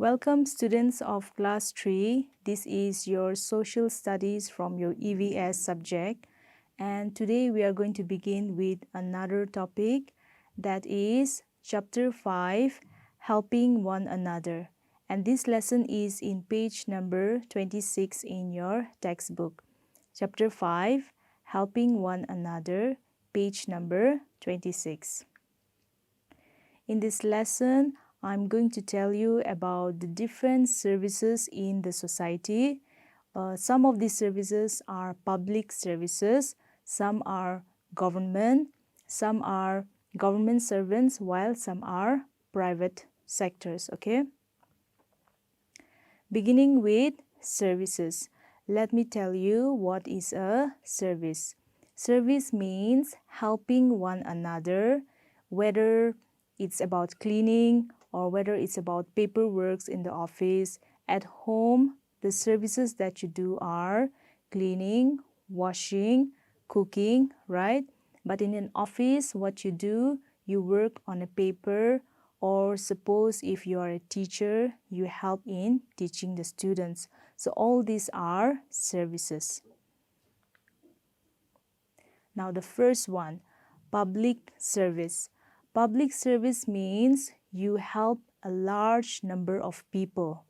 Welcome students of class 3. This is your social studies from your EVS subject, and today we are going to begin with another topic, that is chapter 5, helping one another. And this lesson is in page number 26 in your textbook. Chapter 5, helping one another, page number 26. In this lesson, I'm going to tell you about the different services in the society. Some of these services are public services, some are government, some are government servants, while some are private sectors, okay? Beginning with services, let me tell you what is a service. Service means helping one another, whether it's about cleaning or whether it's about paperwork in the office. At home, the services that you do are cleaning, washing, cooking, right? But in an office, what you do, you work on a paper, or suppose if you are a teacher, you help in teaching the students. So all these are services. Now the first one, public service. Public service means you help a large number of people.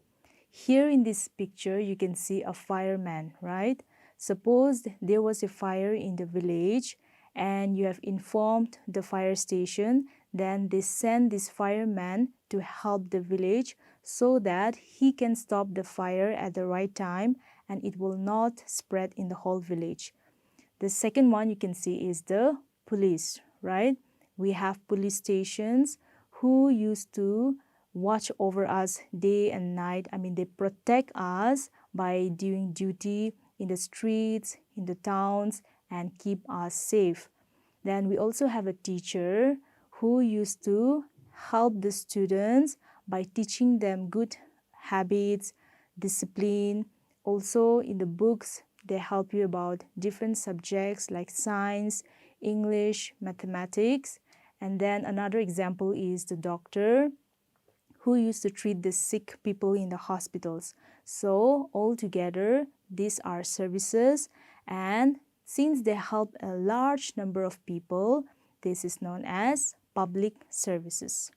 Here in this picture, you can see a fireman, right? Suppose there was a fire in the village and you have informed the fire station, then they send this fireman to help the village so that he can stop the fire at the right time and it will not spread in the whole village. The second one you can see is the police, right? We have police stations who used to watch over us day and night. They protect us by doing duty in the streets, in the towns, and keep us safe. Then we also have a teacher who used to help the students by teaching them good habits, discipline. Also in the books, they help you about different subjects like science, English, mathematics. And then another example is the doctor who used to treat the sick people in the hospitals. So altogether, these are services, and since they help a large number of people, this is known as public services.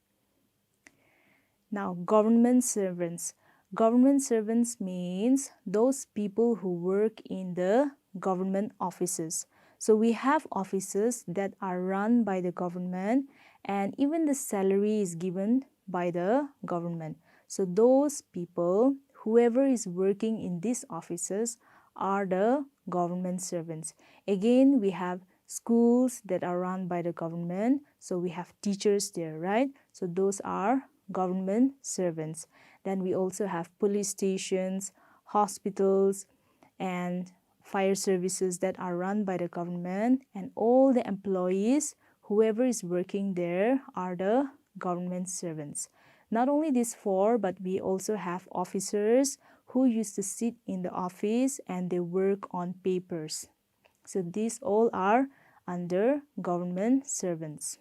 Now, government servants. Government servants means those people who work in the government offices. So we have offices that are run by the government, and even the salary is given by the government. So those people, whoever is working in these offices, are the government servants. Again, we have schools that are run by the government, so we have teachers there, right? So those are government servants. Then we also have police stations, hospitals, and fire services that are run by the government, and all the employees, whoever is working there, are the government servants. Not only these four, but we also have officers who used to sit in the office and they work on papers. So these all are under government servants.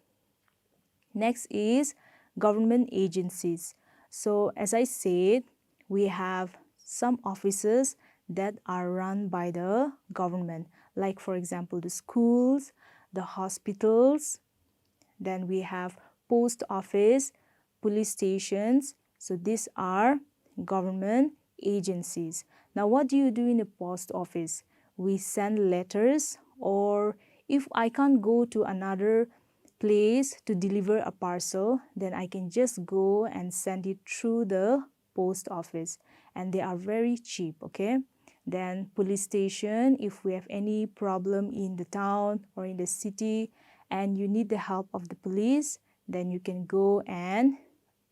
Next is government agencies. So as I said, we have some offices that are run by the government, like for example the schools, the hospitals, then we have post office, police stations. So these are government agencies. Now what do you do in a post office? We send letters, or if I can't go to another place to deliver a parcel, then I can just go and send it through the post office, and they are very cheap, okay? Then police station, if we have any problem in the town or in the city and you need the help of the police, then you can go and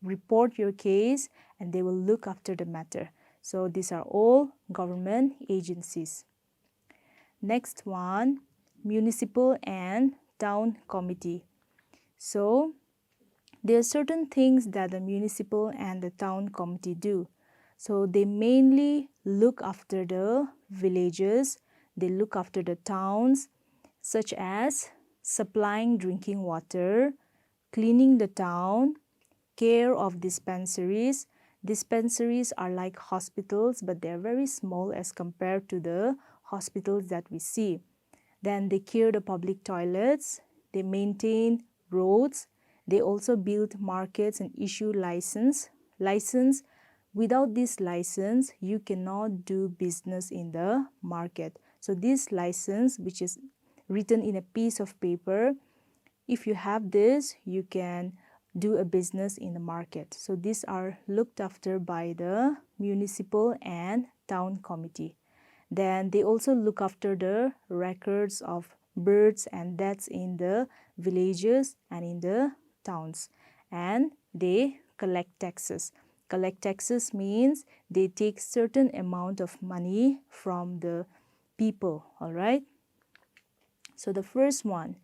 report your case and they will look after the matter. So these are all government agencies. Next one, municipal and town committee. So there are certain things that the municipal and the town committee do. So they mainly look after the villages, they look after the towns, such as supplying drinking water, cleaning the town, care of dispensaries, Dispensaries are like hospitals, but they're very small as compared to the hospitals that we see. Then they care the public toilets, they maintain roads, they also build markets and issue license. Without this license, you cannot do business in the market. So this license, which is written in a piece of paper, if you have this, you can do a business in the market. So these are looked after by the municipal and town committee. Then they also look after the records of births and deaths in the villages and in the towns. And they collect taxes. Collect taxes means they take certain amount of money from the people, all right? So the first one,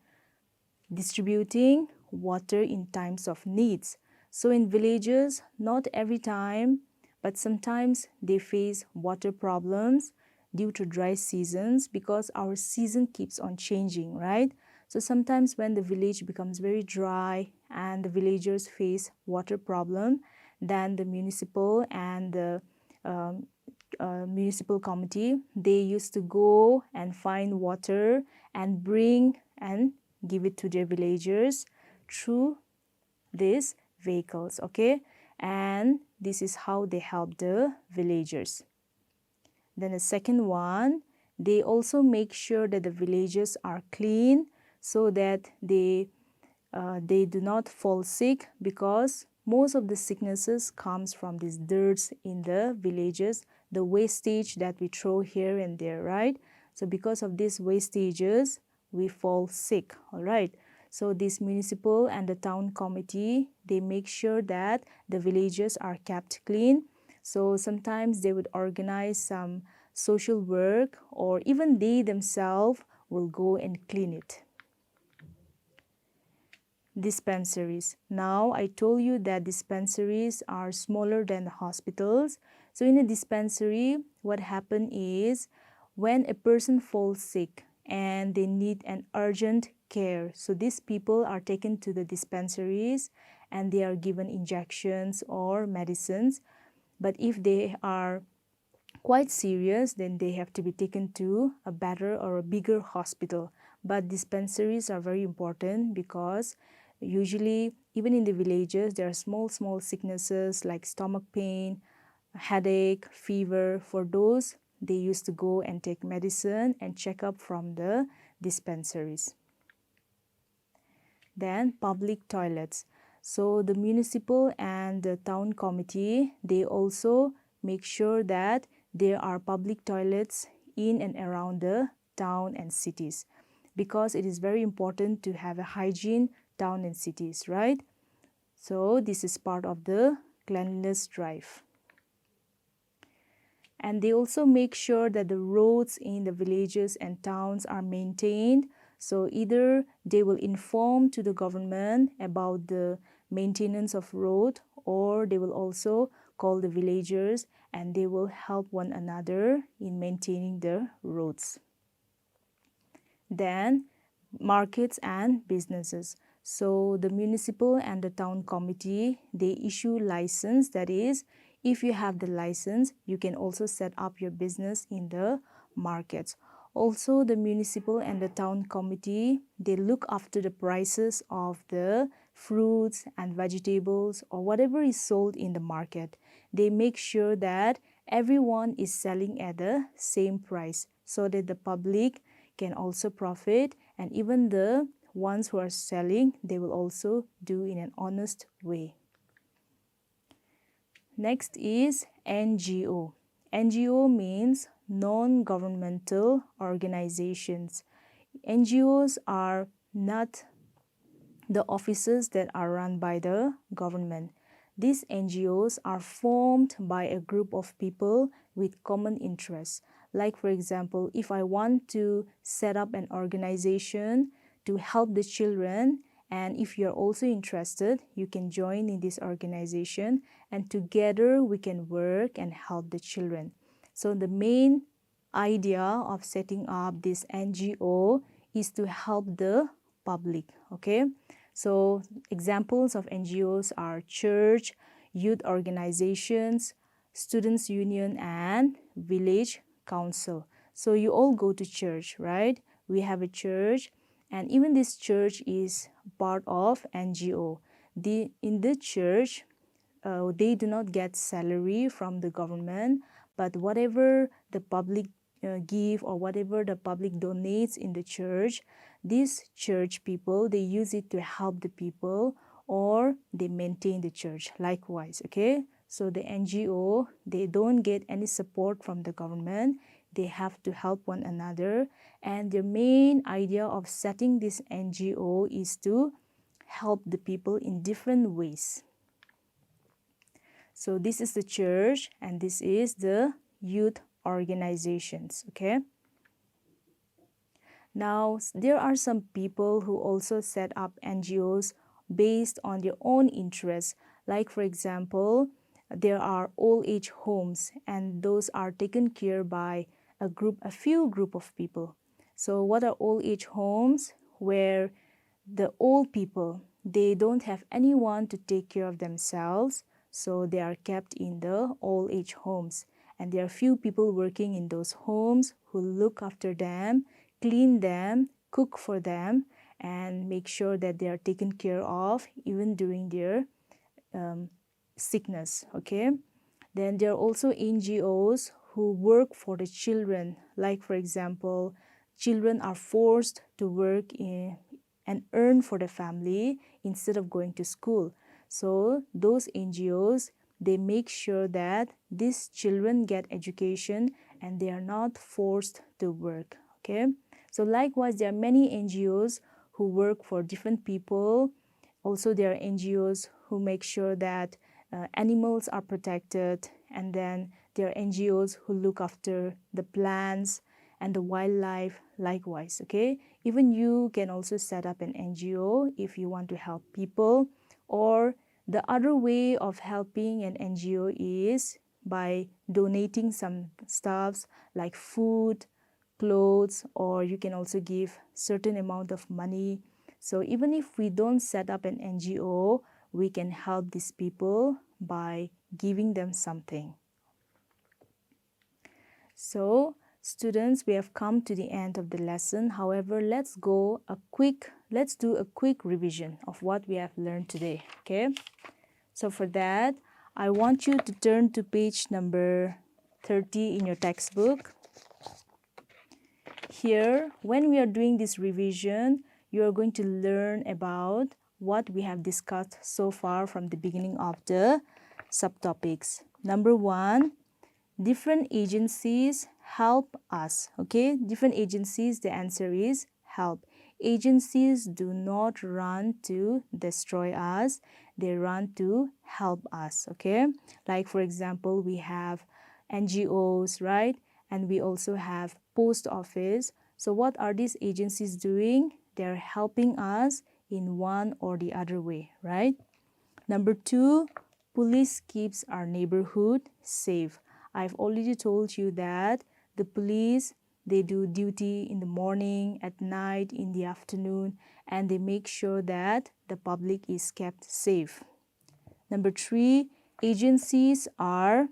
distributing water in times of needs. So in villages, not every time, but sometimes they face water problems due to dry seasons because our season keeps on changing, right? So sometimes when the village becomes very dry and the villagers face water problem, then the municipal and the municipal committee, they used to go and find water and bring and give it to their villagers through these vehicles, okay? And this is how they help the villagers. Then the second one, they also make sure that the villages are clean so that they do not fall sick, because most of the sicknesses comes from these dirts in the villages, the wastage that we throw here and there, right? So because of these wastages, we fall sick, all right? So this municipal and the town committee, they make sure that the villages are kept clean. So sometimes they would organize some social work, or even they themselves will go and clean it. Dispensaries. Now I told you that dispensaries are smaller than the hospitals. So in a dispensary, what happens is when a person falls sick and they need an urgent care, so these people are taken to the dispensaries and they are given injections or medicines. But if they are quite serious, then they have to be taken to a better or a bigger hospital. But dispensaries are very important because usually even in the villages there are small sicknesses like stomach pain, headache, fever. For those, they used to go and take medicine and check up from the dispensaries. Then public toilets. So the municipal and the town committee, they also make sure that there are public toilets in and around the town and cities, because it is very important to have a hygiene town and cities, right? So this is part of the cleanliness drive. And they also make sure that the roads in the villages and towns are maintained. So either they will inform to the government about the maintenance of road, or they will also call the villagers and they will help one another in maintaining the roads. Then markets and businesses. So the municipal and the town committee, they issue license. That is, if you have the license, you can also set up your business in the markets. Also, the municipal and the town committee, they look after the prices of the fruits and vegetables or whatever is sold in the market. They make sure that everyone is selling at the same price so that the public can also profit, and even the ones who are selling, they will also do in an honest way. Next is NGO. NGO means non-governmental organizations. NGOs are not the offices that are run by the government. These NGOs are formed by a group of people with common interests. Like, for example, if I want to set up an organization to help the children, and if you're also interested, you can join in this organization, and together we can work and help the children. So the main idea of setting up this NGO is to help the public, okay? So examples of NGOs are church, youth organizations, students union, and village council. So you all go to church, right? We have a church, and even this church is part of NGO. In the church, they do not get salary from the government, but whatever the public give or whatever the public donates in the church, these church people, they use it to help the people or they maintain the church likewise. Okay, so the NGO, they don't get any support from the government, they have to help one another, and the main idea of setting this NGO is to help the people in different ways. So this is the church and this is the youth organizations. Okay, now there are some people who also set up NGOs based on their own interests. Like for example, there are old age homes, and those are taken care by a few group of people. So what are old age homes? Where the old people, they don't have anyone to take care of themselves, so they are kept in the old age homes, and there are few people working in those homes who look after them, clean them, cook for them, and make sure that they are taken care of even during their sickness. Okay, then there are also NGOs who work for the children. Like for example, children are forced to work and earn for the family instead of going to school. So those NGOs, they make sure that these children get education and they are not forced to work. Okay, so likewise there are many NGOs who work for different people. Also there are NGOs who make sure that animals are protected, and then there are NGOs who look after the plants and the wildlife likewise. Okay, even you can also set up an NGO if you want to help people. Or the other way of helping an NGO is by donating some stuffs like food, clothes, or you can also give certain amount of money. So even if we don't set up an NGO, we can help these people by giving them something. So students, we have come to the end of the lesson. However, let's do a quick revision of what we have learned today. Okay, so for that, I want you to turn to page number 30 in your textbook. Here, when we are doing this revision, you are going to learn about what we have discussed so far from the beginning of the subtopics. Number 1, different agencies help us. Okay, different agencies, the answer is help. Agencies do not run to destroy us, they run to help us. Okay, like for example, we have NGOs, right? And we also have post office. So what are these agencies doing? They're helping us in one or the other way, right? Number 2, police keeps our neighborhood safe. I've already told you that the police, they do duty in the morning, at night, in the afternoon, and they make sure that the public is kept safe. Number 3, NGOs are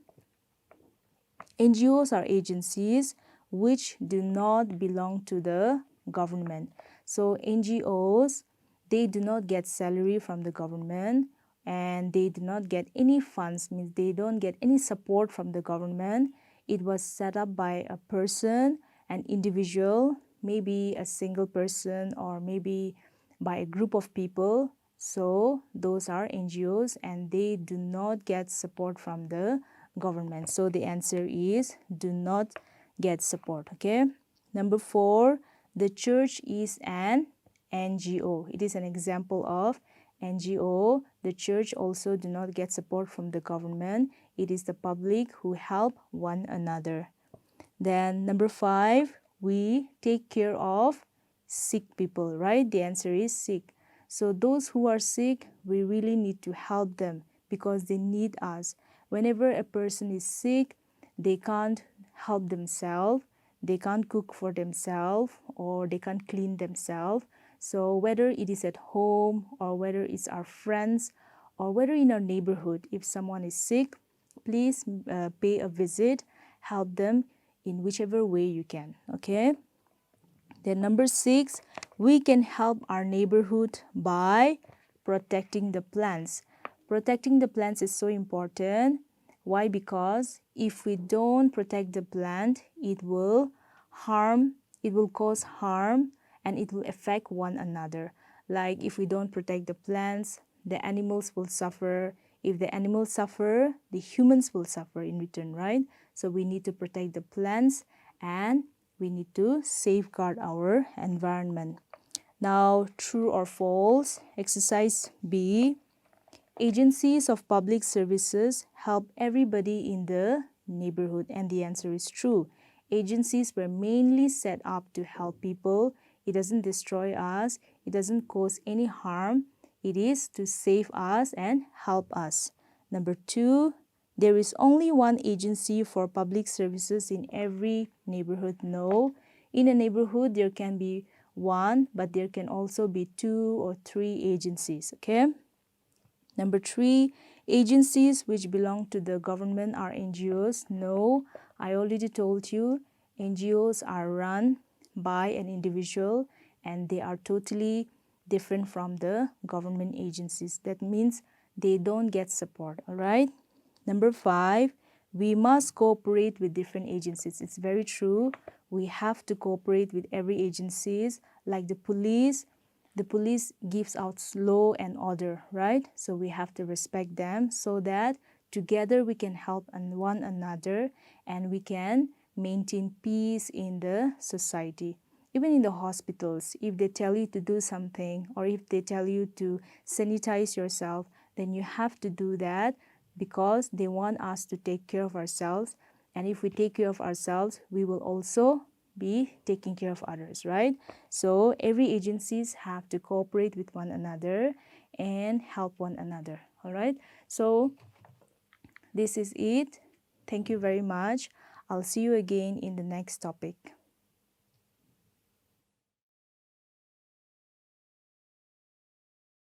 agencies which do not belong to the government. So NGOs, they do not get salary from the government, and they do not get any funds, means they don't get any support from the government. It was set up by a person, an individual, maybe a single person, or maybe by a group of people. So those are NGOs and they do not get support from the government. So the answer is do not get support. Okay, number 4, the church is an NGO. It is an example of NGO. The church also do not get support from the government. It is the public who help one another. Then number 5, we take care of sick people, right? The answer is sick. So those who are sick, we really need to help them because they need us. Whenever a person is sick, they can't help themselves, they can't cook for themselves, or they can't clean themselves. So whether it is at home or whether it's our friends or whether in our neighborhood, if someone is sick, please pay a visit, help them in whichever way you can. Okay. Then number 6, we can help our neighborhood by protecting the plants. Protecting the plants is so important. Why? Because if we don't protect the plant, it will cause harm, and it will affect one another. Like if we don't protect the plants, the animals will suffer. If the animals suffer, the humans will suffer in return, right? So we need to protect the plants, and we need to safeguard our environment. Now, true or false? Exercise B. Agencies of public services help everybody in the neighborhood, and the answer is true. Agencies were mainly set up to help people. It doesn't destroy us, it doesn't cause any harm. It is to save us and help us. Number 2, there is only one agency for public services in every neighborhood. No. In a neighborhood, there can be one, but there can also be 2 or 3 agencies. Okay. Number 3, agencies which belong to the government are NGOs. No, I already told you, NGOs are run by an individual, and they are totally different from the government agencies. That means they don't get support, all right? Number 5, we must cooperate with different agencies. It's very true. We have to cooperate with every agencies, like the police. The police gives out law and order, right? So we have to respect them so that together we can help one another, and we can maintain peace in the society. Even in the hospitals, if they tell you to do something, or if they tell you to sanitize yourself, then you have to do that, because they want us to take care of ourselves. And if we take care of ourselves, we will also be taking care of others, right? So every agencies have to cooperate with one another and help one another. All right. So this is it. Thank you very much. I'll see you again in the next topic.